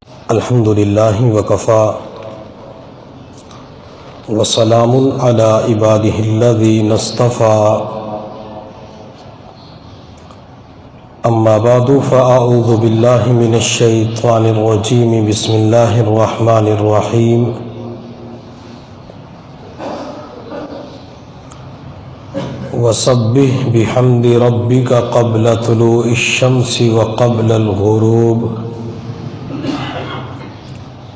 الحمد للہ وکفا وسلام علی عبادہ الذین اصطفیٰ اما بعد فاعوذ باللہ من الشیطان الرجیم بسم اللہ الرحمن الرحیم وسبح بحمد ربک قبل طلوع الشمس وقبل الغروب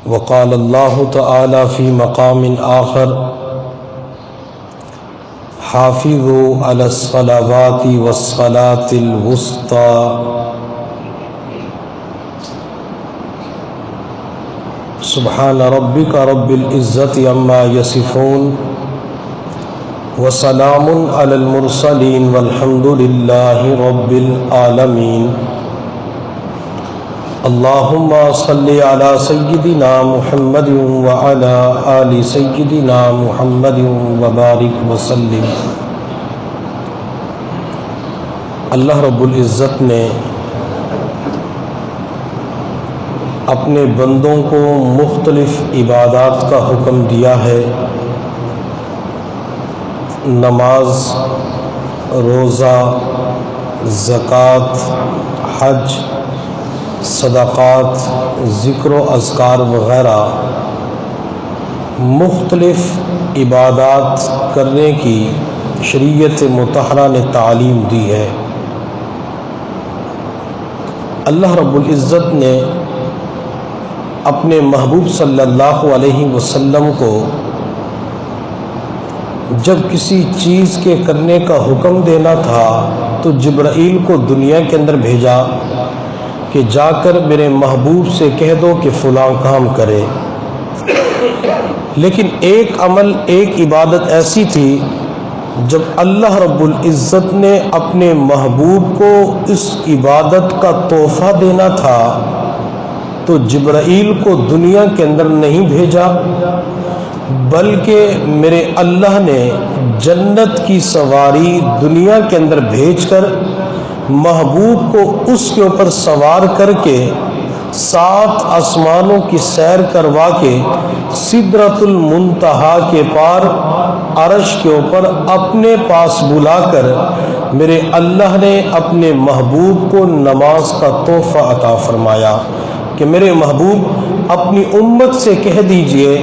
وقال اللہ تعالی فی مقام آخر حافظوا علی الصلوات والصلاة الوسطی سبحان ربک رب العزت عما یصفون وسلام علی المرسلین والحمد للہ رب العالمین اللہم صلی علی سیدنا محمد وعلی آل سیدنا محمد وبارک وسلم۔ اللہ رب العزت نے اپنے بندوں کو مختلف عبادات کا حکم دیا ہے، نماز، روزہ، زکوٰۃ، حج، صدقات، ذکر و اذکار وغیرہ مختلف عبادات کرنے کی شریعت مطہرہ نے تعلیم دی ہے۔ اللہ رب العزت نے اپنے محبوب صلی اللہ علیہ وسلم کو جب کسی چیز کے کرنے کا حکم دینا تھا تو جبرائیل کو دنیا کے اندر بھیجا کہ جا کر میرے محبوب سے کہہ دو کہ فلاں کام کرے، لیکن ایک عمل، ایک عبادت ایسی تھی جب اللہ رب العزت نے اپنے محبوب کو اس عبادت کا تحفہ دینا تھا تو جبرائیل کو دنیا کے اندر نہیں بھیجا، بلکہ میرے اللہ نے جنت کی سواری دنیا کے اندر بھیج کر محبوب کو اس کے اوپر سوار کر کے 7 آسمانوں کی سیر کروا کے سدرۃ المنتہا کے پار عرش کے اوپر اپنے پاس بلا کر میرے اللہ نے اپنے محبوب کو نماز کا تحفہ عطا فرمایا کہ میرے محبوب اپنی امت سے کہہ دیجئے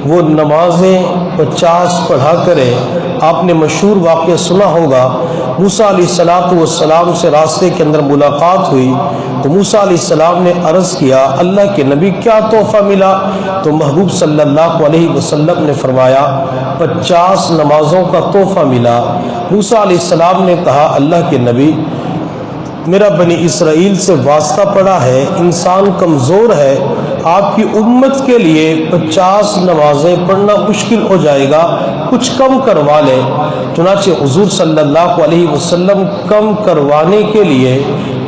وہ نمازیں 50 پڑھا کرے۔ آپ نے مشہور واقعہ سنا ہوگا، موسیٰ علیہ السلام سے راستے کے اندر ملاقات ہوئی تو موسیٰ علیہ السلام نے عرض کیا اللہ کے نبی کیا تحفہ ملا؟ تو محبوب صلی اللہ علیہ وسلم نے فرمایا 50 نمازوں کا تحفہ ملا۔ موسیٰ علیہ السلام نے کہا اللہ کے نبی میرا بنی اسرائیل سے واسطہ پڑا ہے، انسان کمزور ہے، آپ کی امت کے لیے 50 نمازیں پڑھنا مشکل ہو جائے گا، کچھ کم کروا لے۔ چنانچہ حضور صلی اللہ علیہ وسلم کم کروانے کے لیے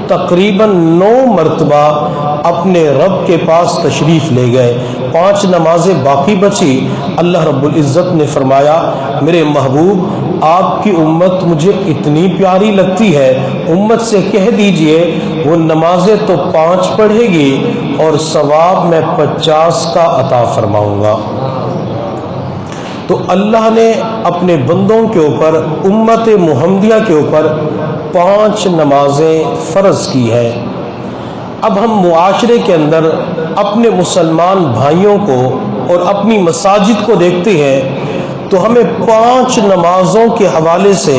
تقریباً 9 مرتبہ اپنے رب کے پاس تشریف لے گئے، 5 نمازیں باقی بچی۔ اللہ رب العزت نے فرمایا میرے محبوب آپ کی امت مجھے اتنی پیاری لگتی ہے، امت سے کہہ دیجئے وہ نمازیں تو 5 پڑھے گی اور ثواب میں 50 کا عطا فرماؤں گا۔ تو اللہ نے اپنے بندوں کے اوپر، امت محمدیہ کے اوپر 5 نمازیں فرض کی ہے۔ اب ہم معاشرے کے اندر اپنے مسلمان بھائیوں کو اور اپنی مساجد کو دیکھتے ہیں تو ہمیں 5 نمازوں کے حوالے سے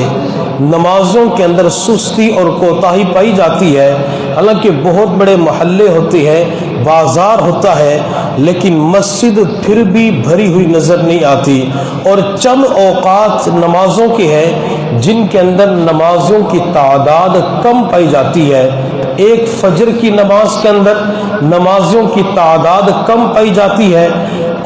نمازوں کے اندر سستی اور کوتاہی پائی جاتی ہے۔ حالانکہ بہت بڑے محلے ہوتے ہیں، بازار ہوتا ہے، لیکن مسجد پھر بھی بھری ہوئی نظر نہیں آتی، اور چند اوقات نمازوں کے ہیں جن کے اندر نمازوں کی تعداد کم پائی جاتی ہے۔ ایک فجر کی نماز کے اندر نمازوں کی تعداد کم پائی جاتی ہے،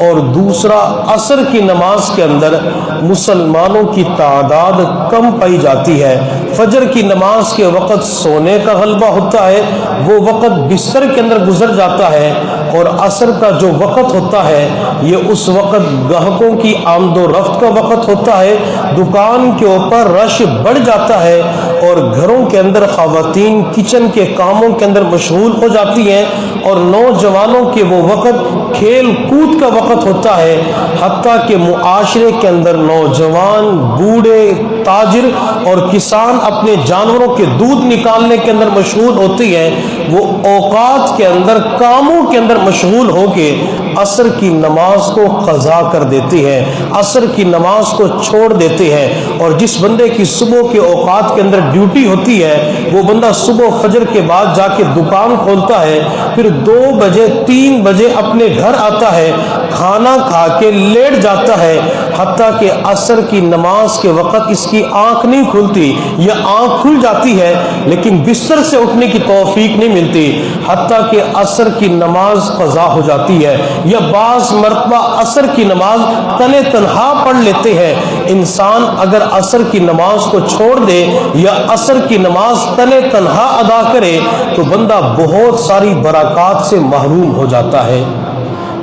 اور دوسرا عصر کی نماز کے اندر مسلمانوں کی تعداد کم پائی جاتی ہے۔ فجر کی نماز کے وقت سونے کا غلبہ ہوتا ہے، وہ وقت بستر کے اندر گزر جاتا ہے، اور عصر کا جو وقت ہوتا ہے یہ اس وقت گاہکوں کی آمد و رفت کا وقت ہوتا ہے، دکان کے اوپر رش بڑھ جاتا ہے، اور گھروں کے اندر خواتین کچن کے کاموں کے اندر مشغول ہو جاتی ہیں، اور نوجوانوں کے وہ وقت کھیل کود کا وقت ہوتا ہے، حتیٰ کہ معاشرے کے اندر نوجوان، بوڑھے، تاجر اور کسان اپنے جانوروں کے دودھ نکالنے کے اندر مشغول ہوتی ہیں، وہ اوقات کے اندر کاموں کے اندر مشغول ہو کے عصر کی نماز کو قضا کر دیتی ہے، عصر کی نماز کو چھوڑ دیتے ہیں۔ اور جس بندے کی صبح کے اوقات کے اندر ڈیوٹی ہوتی ہے، وہ بندہ صبح فجر کے بعد جا کے دکان کھولتا ہے، پھر 2 بجے 3 بجے اپنے گھر آتا ہے، کھانا کھا کے لیٹ جاتا ہے، حتیٰ کہ عصر کی نماز کے وقت اس کی آنکھ نہیں کھلتی، یا آنکھ کھل جاتی ہے لیکن بستر سے اٹھنے کی توفیق نہیں ملتی، حتیٰ کہ عصر کی نماز قضا ہو جاتی ہے، یا بعض مرتبہ عصر کی نماز تنے تنہا پڑھ لیتے ہیں۔ انسان اگر عصر کی نماز کو چھوڑ دے یا عصر کی نماز تنے تنہا ادا کرے تو بندہ بہت ساری برکات سے محروم ہو جاتا ہے۔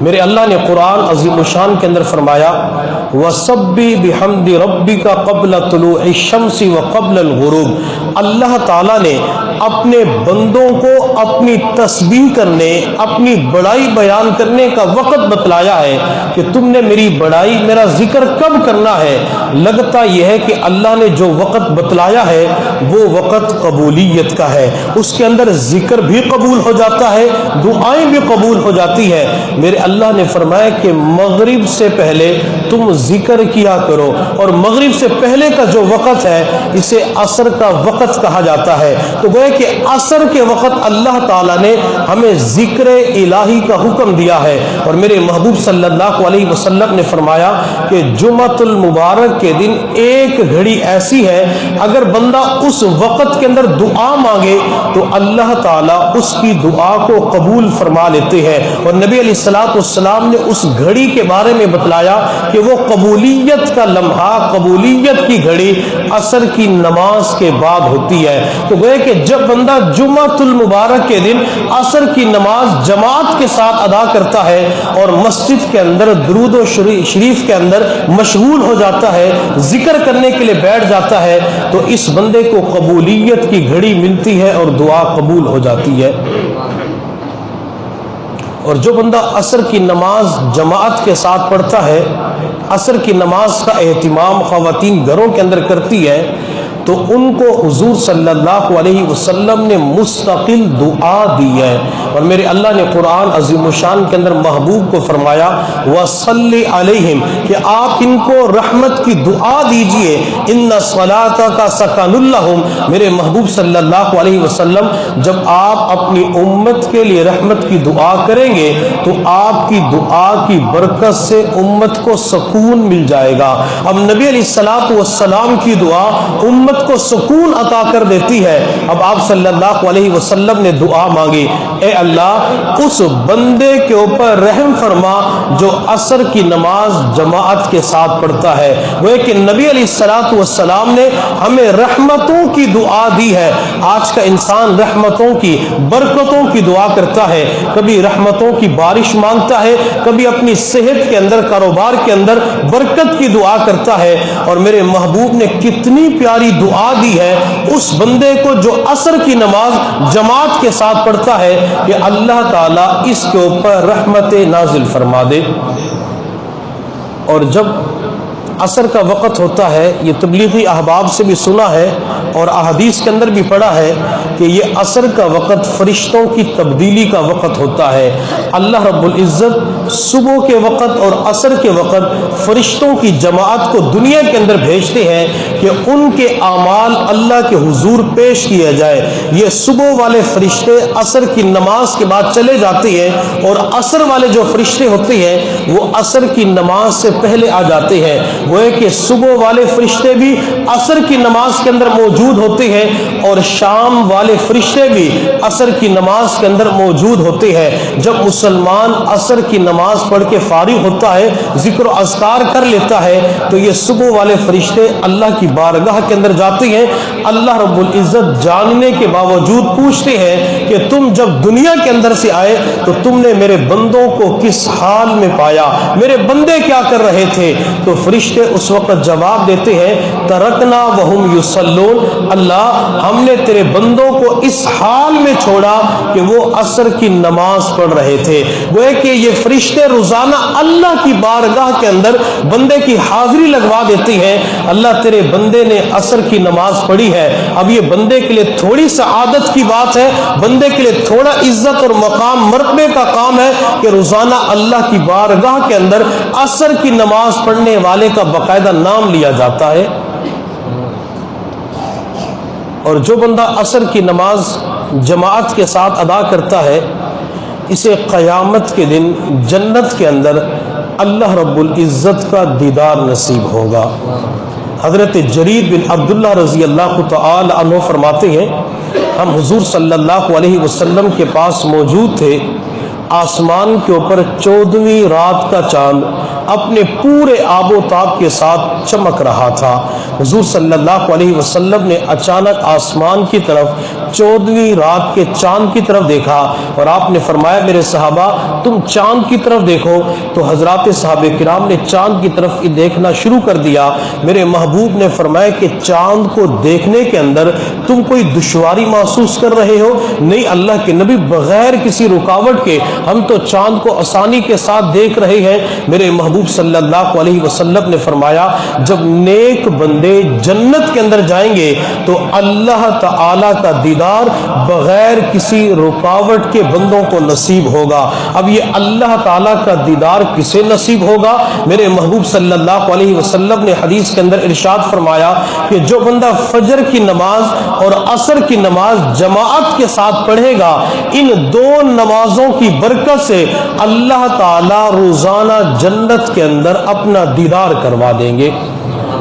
میرے اللہ نے قرآن عظیم الشان کے اندر فرمایا وَسَبِّحْ بِحَمْدِ رَبِّكَ قَبْلَ طُلُوعِ الشَّمْسِ وَقَبْلَ الْغُرُوبِ، اللہ تعالیٰ نے اپنے بندوں کو اپنی تسبیح کرنے، اپنی بڑائی بیان کرنے کا وقت بتلایا ہے کہ تم نے میری بڑائی، میرا ذکر کب کرنا ہے۔ لگتا یہ ہے کہ اللہ نے جو وقت بتلایا ہے وہ وقت قبولیت کا ہے، اس کے اندر ذکر بھی قبول ہو جاتا ہے، دعائیں بھی قبول ہو جاتی ہے۔ میرے اللہ نے فرمایا کہ مغرب سے پہلے تم ذکر کیا کرو، اور مغرب سے پہلے کا جو وقت ہے اسے عصر کا وقت کہا جاتا ہے۔ تو گویا کہ عصر کے وقت اللہ تعالیٰ نے ہمیں ذکر الہی کا حکم دیا ہے، اور میرے محبوب صلی اللہ علیہ وسلم نے فرمایا کہ جمعۃ المبارک کے دن ایک گھڑی ایسی ہے اگر بندہ اس وقت کے اندر دعا مانگے تو اللہ تعالیٰ اس کی دعا کو قبول فرما لیتے ہیں۔ اور نبی علیہ السلام نے اس گھڑی کے بارے میں بتلایا کہ وہ قبولیت کا لمحہ، قبولیت کی گھڑی عصر کی نماز کے بعد ہوتی ہے۔ تو گویا کہ جب بندہ جمعۃ المبارک کے دن عصر کی نماز جماعت کے ساتھ ادا کرتا ہے اور مسجد کے اندر درود و شریف کے اندر مشغول ہو جاتا ہے، ذکر کرنے کے لیے بیٹھ جاتا ہے، تو اس بندے کو قبولیت کی گھڑی ملتی ہے اور دعا قبول ہو جاتی ہے۔ اور جو بندہ عصر کی نماز جماعت کے ساتھ پڑھتا ہے، عصر کی نماز کا اہتمام خواتین گھروں کے اندر کرتی ہے، تو ان کو حضور صلی اللہ علیہ وسلم نے مستقل دعا دی ہے۔ اور میرے اللہ نے قرآن عظیم الشان کے اندر محبوب کو فرمایا وَصَلِّ عَلَيْهِمْ، کہ آپ ان کو رحمت کی دعا دیجئے، اِنَّ صَلَاتَكَ سَكَنٌ لَهُمْ۔ میرے محبوب صلی اللہ علیہ وسلم جب آپ اپنی امت کے لیے رحمت کی دعا کریں گے تو آپ کی دعا کی برکت سے امت کو سکون مل جائے گا۔ اب نبی علیہ السلام کی دعا امت کو سکون عطا کر دیتی ہے۔ اب آپ صلی اللہ علیہ وسلم نے دعا مانگی، اے اللہ اس بندے کے اوپر رحم فرما جو عصر کی نماز جماعت کے ساتھ پڑھتا ہے۔ وہ کہ نبی علیہ السلام نے ہمیں رحمتوں کی دعا دی ہے۔ آج کا انسان رحمتوں کی، برکتوں کی دعا کرتا ہے، کبھی رحمتوں کی بارش مانگتا ہے، کبھی اپنی صحت کے اندر، کاروبار کے اندر برکت کی دعا کرتا ہے۔ اور میرے محبوب نے کتنی پیاری دعا دی ہے اس بندے کو جو عصر کی نماز جماعت کے ساتھ پڑھتا ہے کہ اللہ تعالیٰ اس کے اوپر رحمت نازل فرما دے۔ اور جب عصر کا وقت ہوتا ہے، یہ تبلیغی احباب سے بھی سنا ہے اور احادیث کے اندر بھی پڑھا ہے کہ یہ عصر کا وقت فرشتوں کی تبدیلی کا وقت ہوتا ہے۔ اللہ رب العزت صبح کے وقت اور عصر کے وقت فرشتوں کی جماعت کو دنیا کے اندر بھیجتے ہیں کہ ان کے اعمال اللہ کے حضور پیش کیا جائے۔ یہ صبح والے فرشتے عصر کی نماز کے بعد چلے جاتے ہیں، اور عصر والے جو فرشتے ہوتے ہیں وہ عصر کی نماز سے پہلے آ جاتے ہیں۔ وہ ہے کہ صبح والے فرشتے بھی عصر کی نماز کے اندر موجود ہوتے ہیں، اور شام والے فرشتے بھی عصر کی نماز کے اندر موجود ہوتے ہیں۔ جب مسلمان عصر کی نماز پڑھ کے فارغ ہوتا ہے، ذکر و اذکار کر لیتا ہے، تو یہ صبح والے فرشتے اللہ کی بارگاہ کے اندر جاتے ہیں۔ اللہ رب العزت جاننے کے باوجود پوچھتے ہیں کہ تم جب دنیا کے اندر سے آئے تو تم نے میرے بندوں کو کس حال میں پایا، میرے بندے کیا کر رہے تھے؟ تو فرشتے اس وقت جواب دیتے ہیں ترکنا وہم یصلون، اللہ ہم نے تیرے بندوں کو اس حال میں چھوڑا کہ وہ عصر کی نماز پڑھ رہے تھے۔ گویا کہ یہ فرشتے روزانہ اللہ کی بارگاہ کے اندر بندے کی حاضری لگوا دیتی ہیں، اللہ تیرے بندے نے عصر کی نماز پڑھی ہے۔ اب یہ بندے کے لیے تھوڑی سعادت کی بات ہے، بندے کے لیے تھوڑا عزت اور مقام مرتبے کا کام ہے کہ روزانہ اللہ کی بارگاہ کے اندر عصر کی نماز پڑھنے والے کا باقاعدہ نام لیا جاتا ہے۔ اور جو بندہ عصر کی نماز جماعت کے ساتھ ادا کرتا ہے، اسے قیامت کے دن جنت کے اندر اللہ رب العزت کا دیدار نصیب ہوگا۔ حضرت جریر بن عبداللہ رضی اللہ تعالی عنہ فرماتے ہیں، ہم حضور صلی اللہ علیہ وسلم کے پاس موجود تھے، آسمان کے اوپر 14ویں رات کا چاند اپنے پورے آب و تاب کے ساتھ چمک رہا تھا۔ حضور صلی اللہ علیہ وسلم نے اچانک آسمان کی طرف 14ویں رات کے چاند کی طرف دیکھا اور آپ نے فرمایا میرے صحابہ تم چاند کی طرف دیکھو، تو حضرات صحابہ کرام نے چاند کی طرف دیکھنا شروع کر دیا۔ میرے محبوب نے فرمایا کہ چاند کو دیکھنے کے اندر تم کوئی دشواری محسوس کر رہے ہو؟ نہیں اللہ کے نبی، بغیر کسی رکاوٹ کے ہم تو چاند کو آسانی کے ساتھ دیکھ رہے ہیں۔ میرے محبوب صلی اللہ علیہ وسلم نے فرمایا جب نیک بندے جنت کے اندر جائیں گے تو اللہ تعالی کا دیدار بغیر کسی رکاوٹ کے بندوں کو نصیب ہوگا۔ اب یہ اللہ تعالی کا دیدار کسے نصیب ہوگا؟ میرے محبوب صلی اللہ علیہ وسلم نے حدیث کے اندر ارشاد فرمایا کہ جو بندہ فجر کی نماز اور عصر کی نماز جماعت کے ساتھ پڑھے گا، ان دو نمازوں کی برکت سے اللہ تعالی روزانہ جنت کے اندر اپنا دیدار کروا دیں گے۔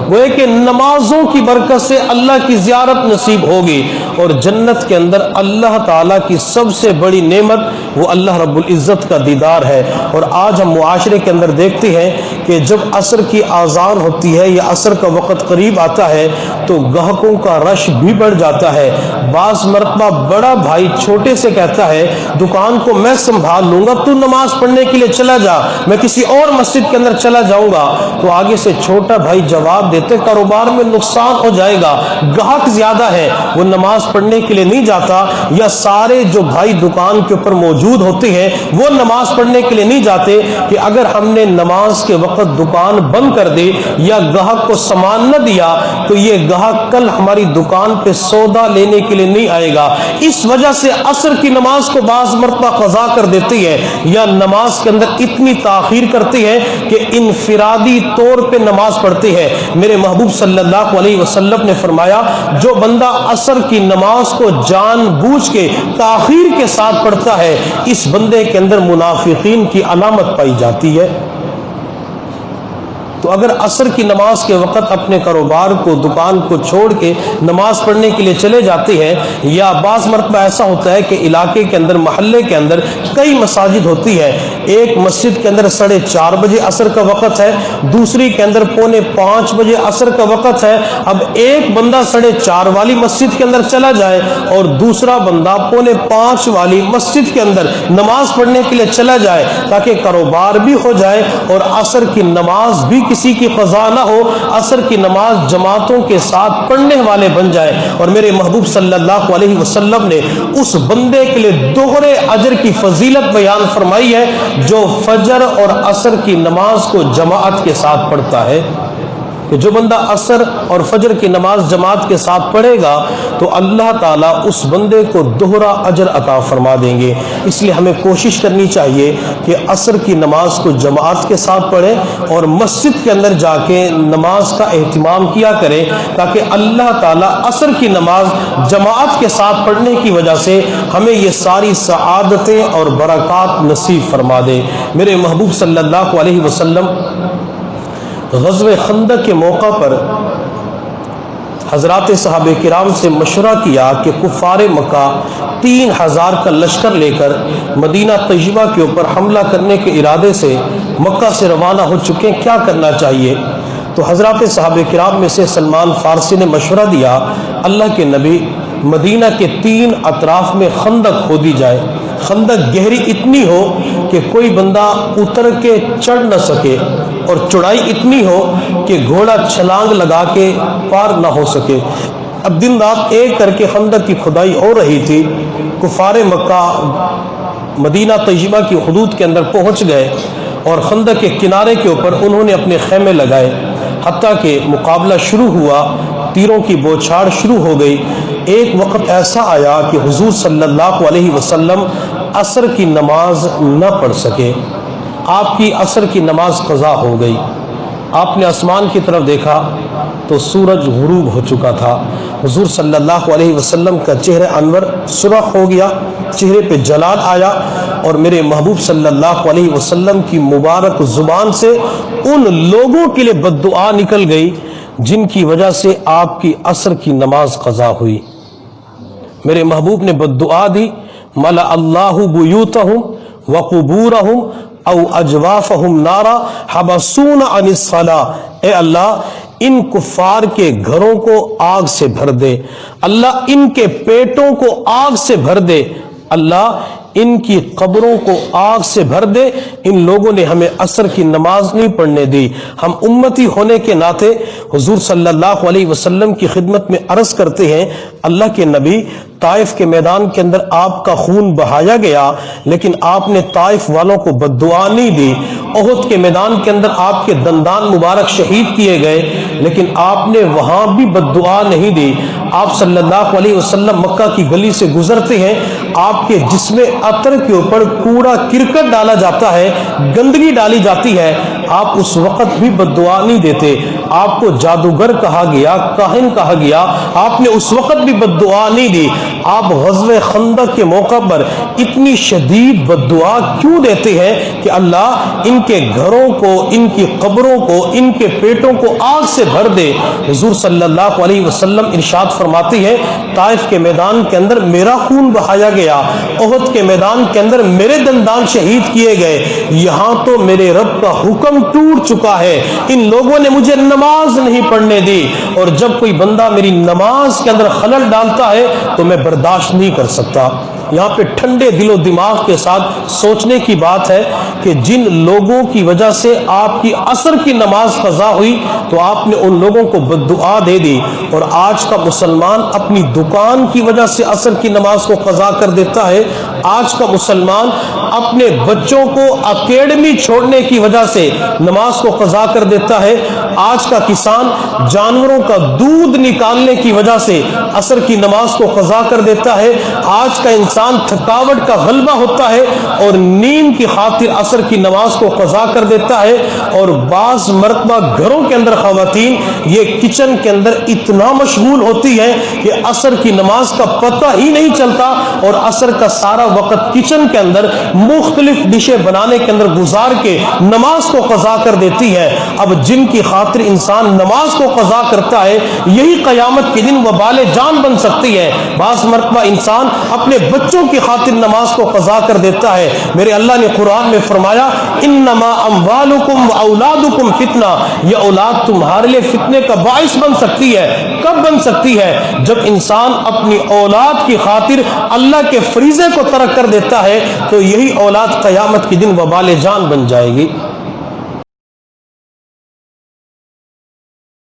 وہ کہ نمازوں کی برکت سے اللہ کی زیارت نصیب ہوگی، اور جنت کے اندر اللہ تعالیٰ کی سب سے بڑی نعمت وہ اللہ رب العزت کا دیدار ہے۔ اور آج ہم معاشرے کے اندر دیکھتے ہیں کہ جب عصر کی آذان ہوتی ہے یا عصر کا وقت قریب آتا ہے تو گاہکوں کا رش بھی بڑھ جاتا ہے۔ بعض مرتبہ بڑا بھائی چھوٹے سے کہتا ہے دکان کو میں سنبھال لوں گا، تو نماز پڑھنے کے لیے چلا جا، میں کسی اور مسجد کے اندر چلا جاؤں گا۔ تو آگے سے چھوٹا بھائی جواب دیتے کاروبار میں نقصان ہو جائے گا، گاہک زیادہ ہے، وہ نماز پڑھنے کے لیے نہیں جاتا۔ یا سارے جو بھائی دکان کے اوپر موجود ہوتے ہیں وہ نماز پڑھنے کے لیے نہیں جاتے کہ اگر ہم نے نماز کے وقت دکان بند کر دی یا گاہک کو سامان نہ دیا تو یہ گاہک کل ہماری دکان پہ سودا لینے کے لیے نہیں آئے گا۔ اس وجہ سے عصر کی نماز کو بعض مرتبہ قضا کر دیتی ہے یا نماز کے اندر اتنی تاخیر کرتی ہے کہ انفرادی طور پہ نماز پڑھتی ہے۔ میرے محبوب صلی اللہ علیہ وسلم نے فرمایا جو بندہ عصر کی نماز کو جان بوجھ کے تاخیر کے ساتھ پڑھتا ہے اس بندے کے اندر منافقین کی علامت پائی جاتی ہے۔ تو اگر عصر کی نماز کے وقت اپنے کاروبار کو دکان کو چھوڑ کے نماز پڑھنے کے لیے چلے جاتے ہیں، یا بعض مرتبہ ایسا ہوتا ہے کہ علاقے کے اندر محلے کے اندر کئی مساجد ہوتی ہے، ایک مسجد کے اندر 4:30 بجے عصر کا وقت ہے، دوسری کے اندر 4:45 بجے عصر کا وقت ہے۔ اب ایک بندہ 4:30 والی مسجد کے اندر چلا جائے اور دوسرا بندہ 4:45 والی مسجد کے اندر نماز پڑھنے کے لیے چلا جائے تاکہ کاروبار بھی ہو جائے اور عصر کی نماز بھی کسی کی قضا نہ ہو، عصر کی نماز جماعتوں کے ساتھ پڑھنے والے بن جائے۔ اور میرے محبوب صلی اللہ علیہ وسلم نے اس بندے کے لیے دوہرے اجر کی فضیلت بیان فرمائی ہے جو فجر اور عصر کی نماز کو جماعت کے ساتھ پڑھتا ہے، کہ جو بندہ عصر اور فجر کی نماز جماعت کے ساتھ پڑھے گا تو اللہ تعالیٰ اس بندے کو دوہرا اجر عطا فرما دیں گے۔ اس لیے ہمیں کوشش کرنی چاہیے کہ عصر کی نماز کو جماعت کے ساتھ پڑھیں اور مسجد کے اندر جا کے نماز کا اہتمام کیا کریں تاکہ اللہ تعالیٰ عصر کی نماز جماعت کے ساتھ پڑھنے کی وجہ سے ہمیں یہ ساری سعادتیں اور برکات نصیب فرما دے۔ میرے محبوب صلی اللہ علیہ وسلم غزوہ خندق کے موقع پر حضرات صحابہ کرام سے مشورہ کیا کہ کفار مکہ 3000 کا لشکر لے کر مدینہ طیبہ کے اوپر حملہ کرنے کے ارادے سے مکہ سے روانہ ہو چکے ہیں، کیا کرنا چاہیے؟ تو حضرات صحابہ کرام میں سے سلمان فارسی نے مشورہ دیا اللہ کے نبی مدینہ کے 3 اطراف میں خندق کھودی جائے، خندق گہری اتنی ہو کہ کوئی بندہ اتر کے چڑھ نہ سکے اور چوڑائی اتنی ہو کہ گھوڑا چھلانگ لگا کے پار نہ ہو سکے۔ اب دن رات ایک کر کے خندق کی کھدائی ہو رہی تھی. کفار مکہ مدینہ طیبہ کی حدود کے اندر پہنچ گئے اور خندق کے کنارے کے اوپر انہوں نے اپنے خیمے لگائے. حتیٰ کہ مقابلہ شروع ہوا، تیروں کی بوچھاڑ شروع ہو گئی. ایک وقت ایسا آیا کہ حضور صلی اللہ علیہ وسلم عصر کی نماز نہ پڑھ سکے. آپ کی عصر کی نماز قضا ہو گئی. آپ نے آسمان کی طرف دیکھا تو سورج غروب ہو چکا تھا. حضور صلی اللہ علیہ وسلم کا چہرہ انور سرخ ہو گیا، چہرے پہ جلال آیا، اور میرے محبوب صلی اللہ علیہ وسلم کی مبارک زبان سے ان لوگوں کے لیے بد دعا نکل گئی جن کی وجہ سے آپ کی عصر کی نماز قضا ہوئی. میرے محبوب نے بد دعا دی، ملا اللہ بیوتہم وقبورہم او اجوافہم نارا حبسون عن الصلاۃ. اے اللہ ان کفار کے گھروں کو آگ سے بھر دے، اللہ ان کے پیٹوں کو آگ سے بھر دے، اللہ ان کی قبروں کو آگ سے بھر دے. ان لوگوں نے ہمیں عصر کی نماز نہیں پڑھنے دی. ہم امتی ہونے کے ناطے حضور صلی اللہ علیہ وسلم کی خدمت میں عرض کرتے ہیں، اللہ کے نبی طائف کے میدان کے اندر آپ کا خون بہایا گیا لیکن آپ نے طائف والوں کو بد دعا نہیں دی. احد کے میدان کے اندر آپ کے دندان مبارک شہید کیے گئے لیکن آپ نے وہاں بھی بد دعا نہیں دی. آپ صلی اللہ علیہ وسلم مکہ کی گلی سے گزرتے ہیں، آپ کے جسم عطر کے اوپر کوڑا کرکٹ ڈالا جاتا ہے، گندگی ڈالی جاتی ہے، آپ اس وقت بھی بد دعا نہیں دیتے. آپ کو جادوگر کہا گیا، کاہن کہا گیا، آپ نے اس وقت بھی بد دعا نہیں دی. آپ غزوہ خندق کے موقع پر اتنی شدید بد دعا کیوں دیتے ہیں کہ اللہ ان کے گھروں کو، ان کی قبروں کو، ان کے پیٹوں کو آگ سے بھر دے. حضور صلی اللہ علیہ وسلم ارشاد فرماتے ہیں، طائف کے میدان کے اندر میرا خون بہایا گیا، احد کے میدان کے اندر میرے دندان شہید کیے گئے، یہاں تو میرے رب کا حکم ٹوٹ چکا ہے. ان لوگوں نے مجھے نماز نہیں پڑھنے دی، اور جب کوئی بندہ میری نماز کے اندر خلل ڈالتا ہے تو میں برداشت نہیں کر سکتا. یہاں پہ ٹھنڈے دل و دماغ کے ساتھ سوچنے کی بات ہے کہ جن لوگوں کی وجہ سے آپ کی عصر کی نماز قضا ہوئی تو آپ نے ان لوگوں کو بد دعا دے دی، اور آج کا مسلمان اپنی دکان کی وجہ سے عصر کی نماز کو قضا کر دیتا ہے. آج کا مسلمان اپنے بچوں کو اکیڈمی چھوڑنے کی وجہ سے نماز کو قضا کر دیتا ہے. آج کا کسان جانوروں کا دودھ نکالنے کی وجہ سے عصر کی نماز کو قضا کر دیتا ہے. آج کا انسان تھکاوٹ کا غلبہ ہوتا ہے اور نیند کی خاطر عصر کی نماز کو قضا کر دیتا ہے. اور بعض مرتبہ گھروں کے اندر خواتین یہ کچن کے اندر اتنا مشغول ہوتی ہے کہ عصر کی نماز کا پتہ ہی نہیں چلتا، اور عصر کا سارا وقت کچن کے اندر مختلف ڈشیں بنانے کے اندر گزار کے نماز کو قضا کر دیتی ہے. اب جن کی خاطر انسان نماز کو قضا کرتا ہے یہی قیامت کے دن وبال جان بن سکتی ہے. بعض مرتبہ انسان اپنے بچوں کی خاطر نماز کو قضا کر دیتا ہے. میرے اللہ نے قرآن میں فرمایا، انما اموالکم واولادکم فتنہ، یہ اولاد تمہارے لیے فتنے کا باعث بن سکتی ہے. کب بن سکتی ہے؟ جب انسان اپنی اولاد کی خاطر اللہ کے فریضے کو ترک کر دیتا ہے تو یہی اولاد قیامت کے دن وبال جان بن جائے گی.